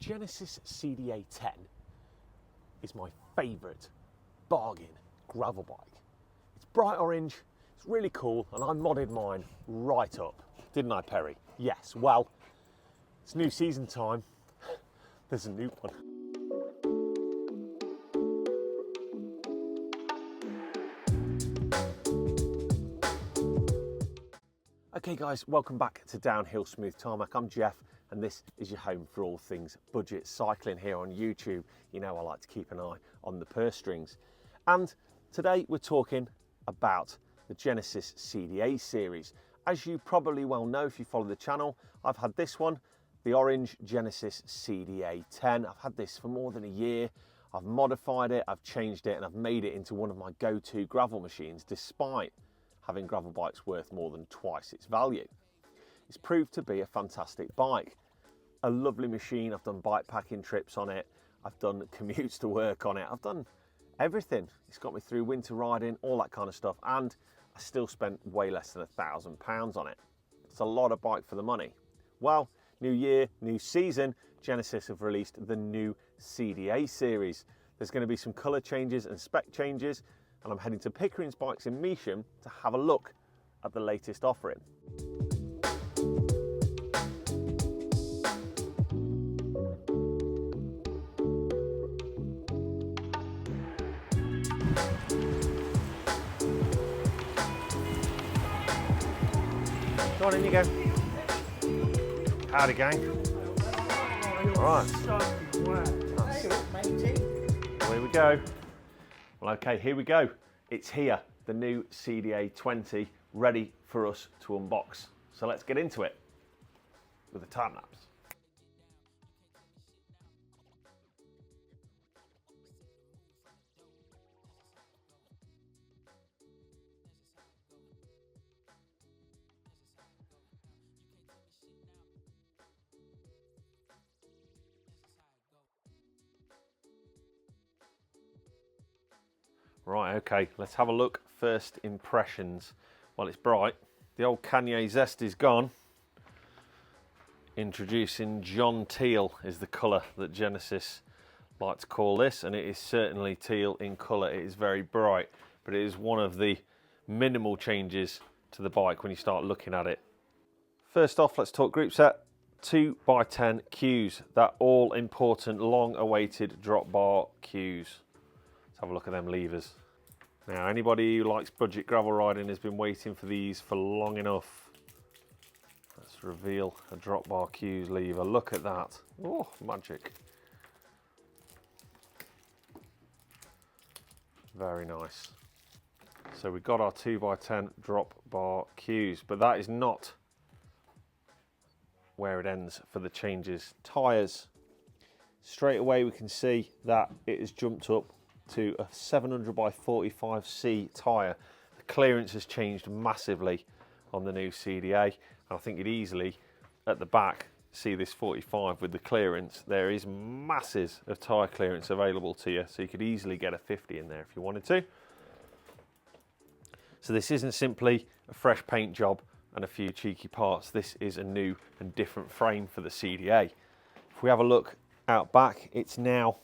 Genesis CDA 10 is my favourite bargain gravel bike. It's bright orange, it's really cool, and I modded mine right up. Didn't I, Perry? Yes, well, it's new season time. There's a new one. Okay guys, welcome back to Downhill Smooth Tarmac. I'm Jeff and this is your home for all things budget cycling here on YouTube. You know I like to keep an eye on the purse strings. And today we're talking about the Genesis CDA series. As you probably well know if you follow the channel, I've had this one, the orange Genesis CDA 10. I've had this for more than a year. I've modified it, I've changed it, and I've made it into one of my go-to gravel machines despite having gravel bikes worth more than twice its value. It's proved to be a fantastic bike. A lovely machine. I've done bike packing trips on it. I've done commutes to work on it. I've done everything. It's got me through winter riding, all that kind of stuff. And I still spent way less than £1,000 on it. It's a lot of bike for the money. Well, new year, new season, Genesis have released the new CDA series. There's going to be some colour changes and spec changes, and I'm heading to Pickering's Bikes in Measham to have a look at the latest offering. Go on, in you go. Howdy, gang. All right. Well, here we go. Well, okay, here we go. It's here, the new CDA 20, ready for us to unbox. So let's get into it with a time lapse. Right, okay, let's have a look. First impressions. Well, it's bright. The old Kanye zest is gone. Introducing John Teal is the colour that Genesis like to call this, and it is certainly teal in colour. It is very bright, but it is one of the minimal changes to the bike when you start looking at it. First off, let's talk group set. 2x10 cues, that all important long awaited drop bar cues. Have a look at them levers. Now, anybody who likes budget gravel riding has been waiting for these for long enough. Let's reveal a drop bar cues lever. Look at that. Oh, magic. Very nice. So we've got our 2x10 drop bar cues, but that is not where it ends for the changes. Tyres. Straight away we can see that it has jumped up to a 700 by 45C tyre. The clearance has changed massively on the new CDA, and I think you'd easily at the back see this 45 with the clearance. There is masses of tyre clearance available to you, so you could easily get a 50 in there if you wanted to. So this isn't simply a fresh paint job and a few cheeky parts. This is a new and different frame for the CDA. If we have a look out back, it's now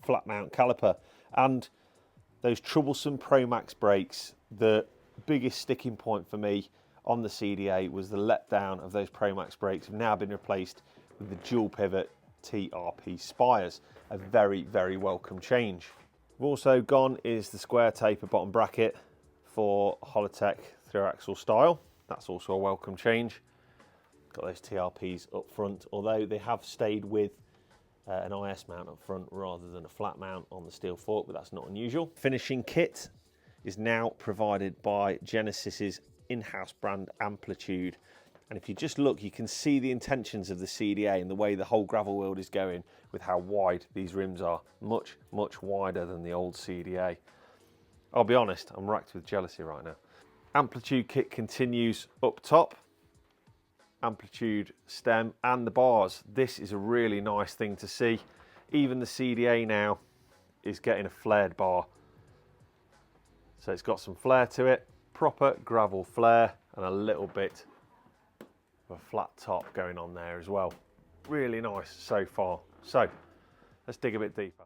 flat mount caliper, and those troublesome Pro Max brakes, the biggest sticking point for me on the CDA was the letdown of those Pro Max brakes have now been replaced with the dual pivot TRP spires. A very, very welcome change. We've also gone is the square taper bottom bracket for Holotech through axle style. That's also a welcome change. Got those TRPs up front, although they have stayed with an IS mount up front rather than a flat mount on the steel fork, but that's not unusual. Finishing kit is now provided by Genesis's in-house brand Amplitude, and if you just look, you can see the intentions of the CDA and the way the whole gravel world is going with how wide these rims are. Much, much wider than the old CDA. I'll be honest, I'm racked with jealousy right now. Amplitude kit continues up top. Amplitude stem and the bars. This is a really nice thing to see. Even the CDA now is getting a flared bar. So it's got some flair to it, proper gravel flair, and a little bit of a flat top going on there as well. really nice so far. So let's dig a bit deeper.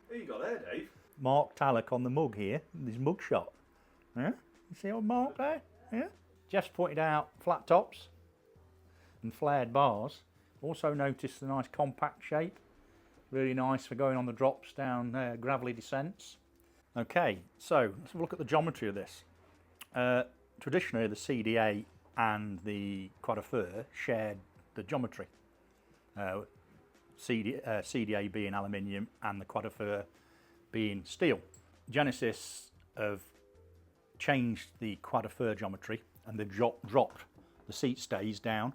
Who you got there, Dave? Mark Tarmac on the mug here, this mug shot. Yeah? You see old Mark there? Yeah? Jeff's pointed out flat tops and flared bars. Also noticed the nice compact shape. Really nice for going on the drops down gravelly descents. Okay, so let's have a look at the geometry of this. Traditionally, the CDA and the Quadrifeur shared the geometry. CDA being aluminium and the Quadrifeur being steel. Genesis have changed the Quadrifeur geometry and they've dropped the seat stays down,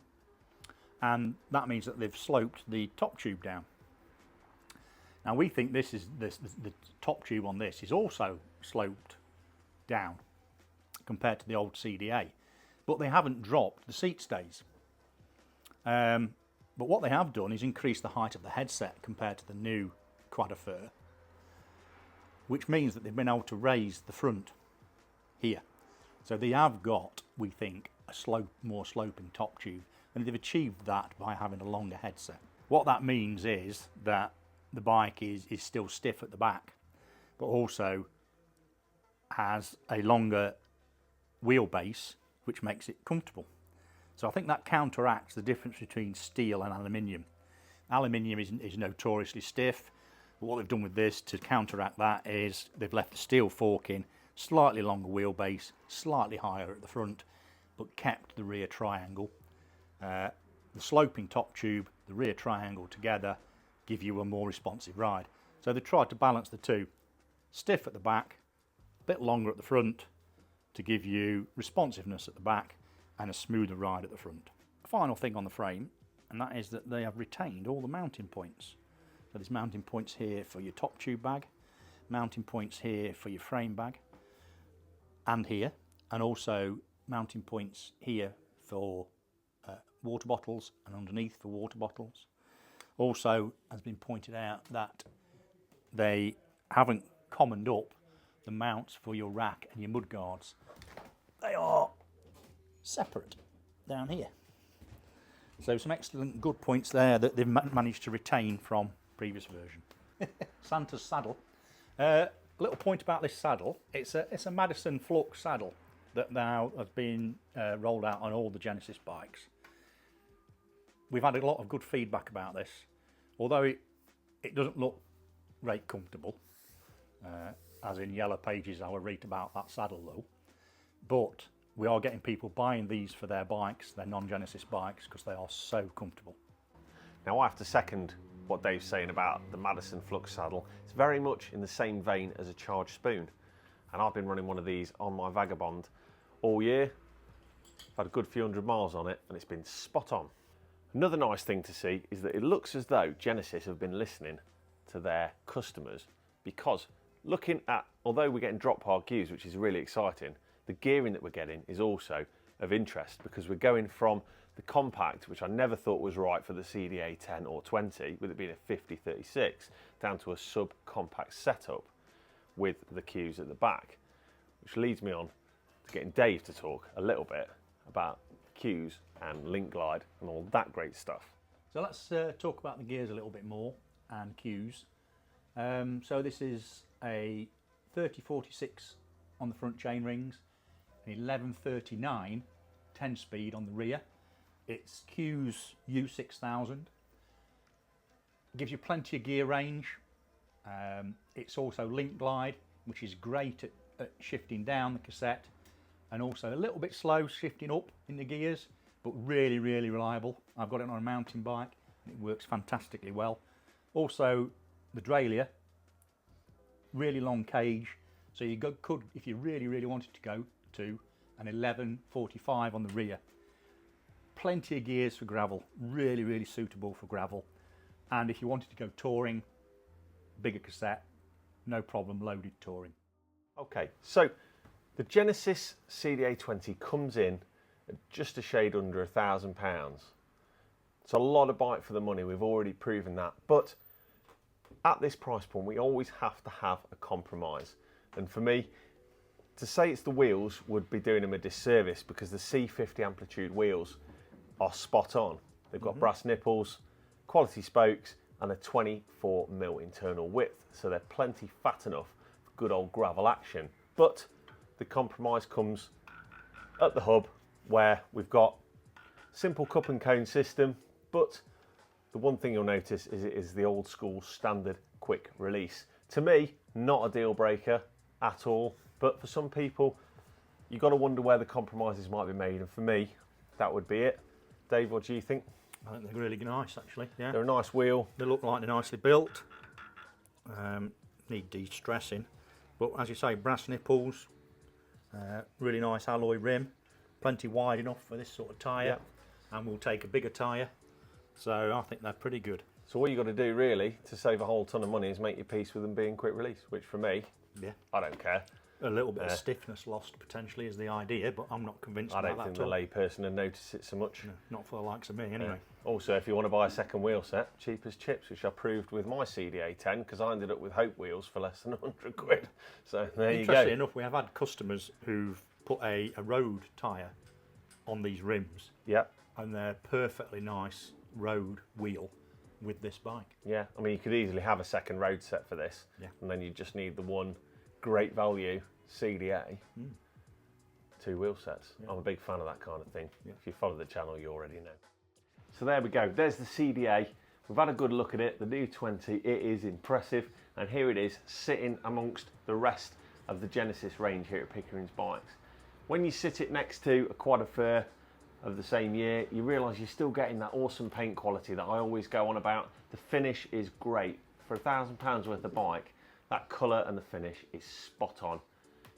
and that means that they've sloped the top tube down. Now we think the top tube on this is also sloped down compared to the old CDA, but they haven't dropped the seat stays. But what they have done is increase the height of the headset compared to the new Quadrifeur, which means that they've been able to raise the front here. So they have got, we think, a more sloping top tube, and they've achieved that by having a longer headset. What that means is that the bike is still stiff at the back, but also has a longer wheelbase, which makes it comfortable. So I think that counteracts the difference between steel and aluminium. Aluminium is notoriously stiff, but what they've done with this to counteract that is they've left the steel fork in, slightly longer wheelbase, slightly higher at the front, but kept the rear triangle. The sloping top tube, the rear triangle together give you a more responsive ride. So they tried to balance the two. Stiff at the back, a bit longer at the front to give you responsiveness at the back and a smoother ride at the front. Final thing on the frame, and that is that they have retained all the mounting points. So there's mounting points here for your top tube bag, mounting points here for your frame bag, and here, and also mounting points here for water bottles and underneath for water bottles. Also has been pointed out that they haven't commoned up the mounts for your rack and your mud guards. They are separate down here. So some excellent good points there that they've managed to retain from previous version. Santa's saddle. A little point about this saddle. It's a Madison Flux saddle that now has been rolled out on all the Genesis bikes. We've had a lot of good feedback about this, although it doesn't look right comfortable, as in Yellow Pages I will read about that saddle though, but we are getting people buying these for their bikes, their non-Genesis bikes, because they are so comfortable. Now I have to second what Dave's saying about the Madison Flux saddle. It's very much in the same vein as a charged spoon, and I've been running one of these on my Vagabond all year. I've had a good few hundred miles on it and it's been spot on. Another nice thing to see is that it looks as though Genesis have been listening to their customers, because looking at, although we're getting drop hard cues, which is really exciting, the gearing that we're getting is also of interest, because we're going from the compact, which I never thought was right for the CDA 10 or 20, with it being a 50-36, down to a sub-compact setup with the cues at the back, which leads me on to getting Dave to talk a little bit about cues and link glide and all that great stuff. So let's talk about the gears a little bit more and cues. So this is a 3046 on the front chain rings, an 1139 10 speed on the rear. It's Q's U6000. Gives you plenty of gear range. It's also link glide, which is great at shifting down the cassette, and also a little bit slow shifting up in the gears, but really, really reliable. I've got it on a mountain bike and it works fantastically well. Also the derailleur, really long cage, so you could, if you really, really wanted to go to an 1145 on the rear. Plenty of gears for gravel, really, really suitable for gravel. And if you wanted to go touring, bigger cassette, no problem, loaded touring. Okay, so the Genesis CDA 20 comes in at just a shade under £1,000. It's a lot of bike for the money, we've already proven that. But at this price point, we always have to have a compromise. And for me, to say it's the wheels would be doing them a disservice, because the C50 Amplitude wheels are spot on. They've got brass nipples, quality spokes, and a 24mm internal width, so they're plenty fat enough for good old gravel action. But the compromise comes at the hub, where we've got simple cup and cone system, but the one thing you'll notice is it is the old school standard quick release. To me, not a deal breaker at all, but for some people, you've got to wonder where the compromises might be made, and for me, that would be it. Dave, what do you think? I think they're really nice, actually. Yeah, They're a nice wheel. they look like they're nicely built. Need de-stressing, but as you say, brass nipples, really nice alloy rim, plenty wide enough for this sort of tyre, and we'll take a bigger tyre. So I think they're pretty good. So what you've got to do really to save a whole ton of money is make your peace with them being quick release, which for me, I don't care. A little bit of stiffness lost potentially is the idea, but I'm not convinced I about don't that think at the all. layperson would notice it so much. No, not for the likes of me anyway. Also, if you want to buy a second wheel set, cheap as chips, which I proved with my CDA 10, because I ended up with Hope wheels for less than 100 quid. So there you go. Interestingly enough, we have had customers who've put a road tyre on these rims. Yeah. And they're perfectly nice road wheel with this bike. Yeah, I mean, you could easily have a second road set for this, and then you just need the one great value CDA 2 wheel sets. I'm a big fan of that kind of thing. If you follow the channel, you already know. So there we go, there's the CDA. We've had a good look at it, the new 20, it is impressive, and here it is sitting amongst the rest of the Genesis range here at Pickering's Bikes. When you sit it next to a Quad Affair of the same year, you realise you're still getting that awesome paint quality that I always go on about. The finish is great. For £1,000 worth of bike, that colour and the finish is spot on.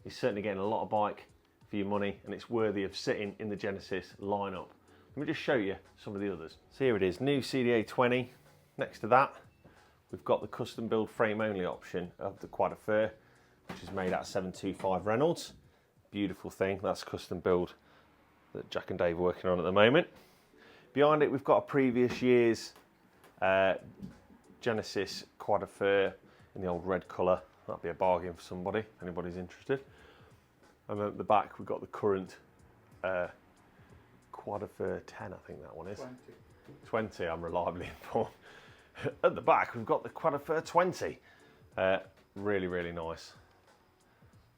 You're certainly getting a lot of bike for your money, and it's worthy of sitting in the Genesis lineup. Let me just show you some of the others. So here it is, new CDA 20. Next to that, we've got the custom build frame only option of the Quad Affair, which is made out of 725 Reynolds. Beautiful thing, that's custom build that Jack and Dave are working on at the moment. Behind it, we've got a previous year's Genesis Quad Affair in the old red colour. That'd be a bargain for somebody, if anybody's interested. And then at the back, we've got the current Quad Affair 10, I think that one is. 20, I'm reliably informed. At the back, we've got the Quad Affair 20. Really, really nice.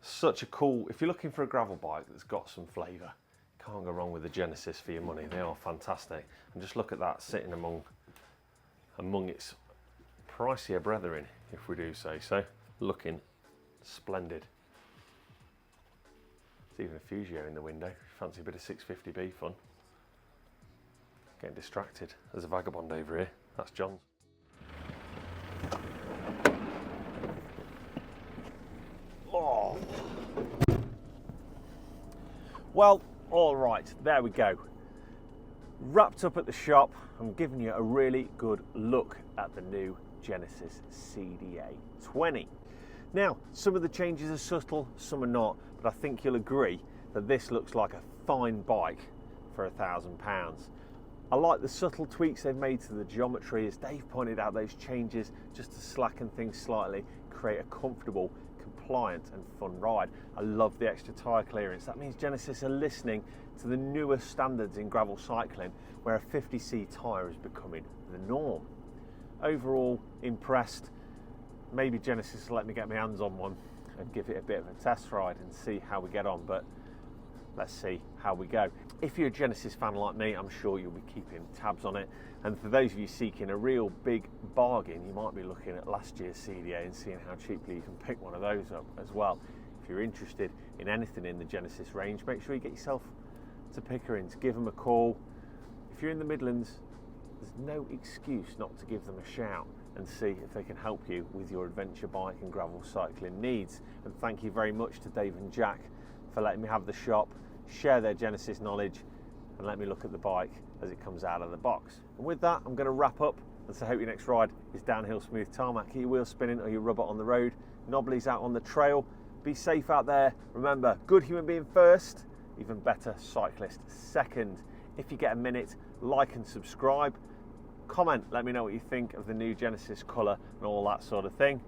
Such a cool, if you're looking for a gravel bike that's got some flavour, can't go wrong with the Genesis for your money. They are fantastic. And just look at that sitting among its pricier brethren, if we do say so. Looking splendid. There's even a Fusio in the window. Fancy a bit of 650B fun. Getting distracted. There's a Vagabond over here. That's John's. Oh. Well, all right, there we go. Wrapped up at the shop. I'm giving you a really good look at the new Genesis CDA 20. Now, some of the changes are subtle, some are not, but I think you'll agree that this looks like a fine bike for £1,000. I like the subtle tweaks they've made to the geometry. As Dave pointed out, those changes just to slacken things slightly, create a comfortable, compliant and fun ride. I love the extra tyre clearance. That means Genesis are listening to the newest standards in gravel cycling, where a 50C tyre is becoming the norm. Overall, impressed. Maybe Genesis will let me get my hands on one and give it a bit of a test ride and see how we get on, but let's see how we go. If you're a Genesis fan like me, I'm sure you'll be keeping tabs on it. And for those of you seeking a real big bargain, you might be looking at last year's CDA and seeing how cheaply you can pick one of those up as well. If you're interested in anything in the Genesis range, make sure you get yourself to Pickering's, give them a call. If you're in the Midlands, there's no excuse not to give them a shout and see if they can help you with your adventure bike and gravel cycling needs. And thank you very much to Dave and Jack for letting me have the shop, share their Genesis knowledge, and let me look at the bike as it comes out of the box. And with that, I'm going to wrap up and say, hope your next ride is downhill smooth tarmac, your wheel spinning or your rubber on the road, knobblies out on the trail. Be safe out there. Remember, good human being first, even better cyclist second. If you get a minute, like and subscribe. Comment, let me know what you think of the new Genesis colour and all that sort of thing.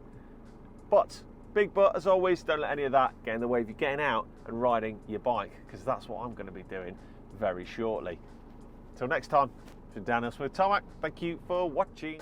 But, big but, as always, don't let any of that get in the way of you getting out and riding your bike, because that's what I'm going to be doing very shortly. Till next time. From Daniel Smith Tarmac, thank you for watching.